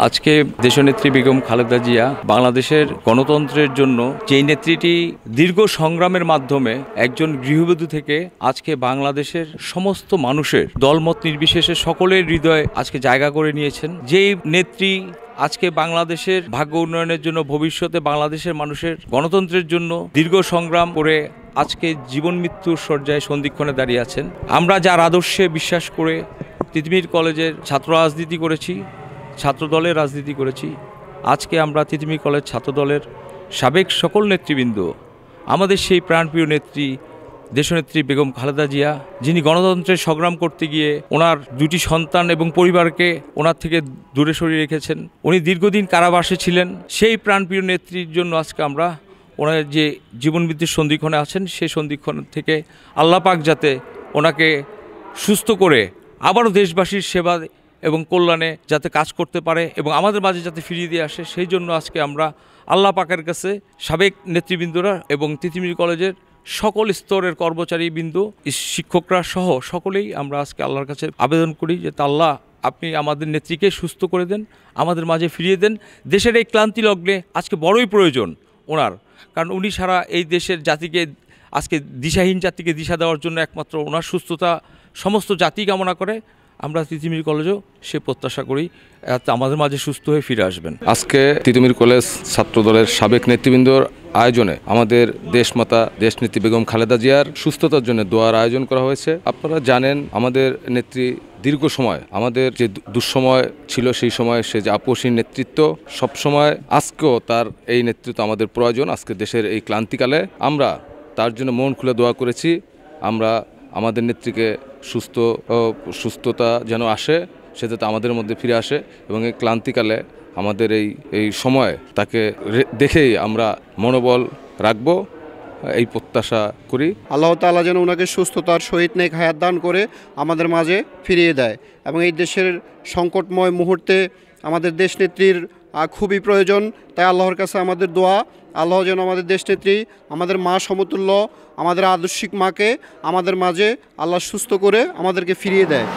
আজকে দেশনেত্রী বেগম খালেদা জিয়া বাংলাদেশের গণতন্ত্রের জন্য যেই নেত্রীটি দীর্ঘ সংগ্রামের মাধ্যমে একজন গৃহবধূ থেকে আজকে বাংলাদেশের সমস্ত মানুষের দলমত নির্বিশেষে সকলের হৃদয়ে আজকে জায়গা করে নিয়েছেন। যেই নেত্রী আজকে বাংলাদেশের ভাগ্য উন্নয়নের জন্য, ভবিষ্যতে বাংলাদেশের মানুষের গণতন্ত্রের জন্য দীর্ঘ সংগ্রাম করে আজকে জীবন মৃত্যুর শয্যায় সন্ধিক্ষণে দাঁড়িয়ে আছেন। আমরা যার আদর্শে বিশ্বাস করে তিতুমীর কলেজের ছাত্র রাজনীতি করেছি, ছাত্রদলের রাজনীতি করেছি, আজকে আমরা তিতুমীর কলেজ ছাত্রদলের সাবেক সকল নেতৃবৃন্দ আমাদের সেই প্রাণপ্রিয় নেত্রী দেশনেত্রী বেগম খালেদা জিয়া, যিনি গণতন্ত্রের সংগ্রাম করতে গিয়ে ওনার দুটি সন্তান এবং পরিবারকে ওনার থেকে দূরে সরিয়ে রেখেছেন। উনি দীর্ঘদিন কারাবাসে ছিলেন। সেই প্রাণপ্রিয় নেত্রীর জন্য আজকে আমরা ওনার যে জীবন মৃত্যুর সন্ধিক্ষণে আছেন, সেই সন্ধিক্ষণ থেকে আল্লাহ পাক যাতে ওনাকে সুস্থ করে আবারও দেশবাসীর সেবা এবং কল্যাণে যাতে কাজ করতে পারে এবং আমাদের মাঝে যাতে ফিরিয়ে দিয়ে আসে, সেই জন্য আজকে আমরা আল্লাহ পাকের কাছে সাবেক নেতৃবৃন্দরা এবং তিতুমীর কলেজের সকল স্তরের কর্মচারীবৃন্দ, শিক্ষকরা সহ সকলেই আমরা আজকে আল্লাহর কাছে আবেদন করি যে আল্লাহ আপনি আমাদের নেত্রীকে সুস্থ করে দেন, আমাদের মাঝে ফিরিয়ে দেন। দেশের এই ক্লান্তি লগ্নে আজকে বড়ই প্রয়োজন ওনার, কারণ উনি সারা এই দেশের জাতিকে, আজকে দিশাহীন জাতিকে দিশা দেওয়ার জন্য একমাত্র ওনার সুস্থতা সমস্ত জাতি কামনা করে। আমরা তিতুমীর কলেজও সে প্রত্যাশা করি আমাদের মাঝে সুস্থ হয়ে ফিরে আসবেন। আজকে তিতুমীর কলেজ ছাত্রদলের সাবেক নেতৃবৃন্দর আয়োজনে আমাদের দেশমাতা দেশনেত্রী বেগম খালেদা জিয়ার সুস্থতার জন্য দোয়ার আয়োজন করা হয়েছে। আপনারা জানেন আমাদের নেত্রী দীর্ঘ সময় আমাদের যে দুঃসময় ছিল, সেই সময় সে যে আপোষহীন নেতৃত্ব সবসময়, আজকেও তার এই নেতৃত্ব আমাদের প্রয়োজন। আজকে দেশের এই ক্লান্তিকালে আমরা তার জন্য মন খুলে দোয়া করেছি, আমরা আমাদের নেত্রীকে সুস্থতা যেন আসে, সে যাতে আমাদের মধ্যে ফিরে আসে এবং এই ক্লান্তিকালে আমাদের এই সময় তাকে দেখেই আমরা মনোবল রাখবো, এই প্রত্যাশা করি। আল্লাহ তাআলা যেন ওনাকে সুস্থতার সহিত নেক হায়াত দান করে আমাদের মাঝে ফিরিয়ে দেয় এবং এই দেশের সংকটময় মুহূর্তে আমাদের দেশনেত্রীর খুবই প্রয়োজন। তাই আল্লাহর কাছে আমাদের দোয়া, আল্লাহ যেন আমাদের দেশনেত্রী, আমাদের মা সমতুল্য, আমাদের আদর্শিক মাকে আমাদের মাঝে আল্লাহ সুস্থ করে আমাদেরকে ফিরিয়ে দেয়।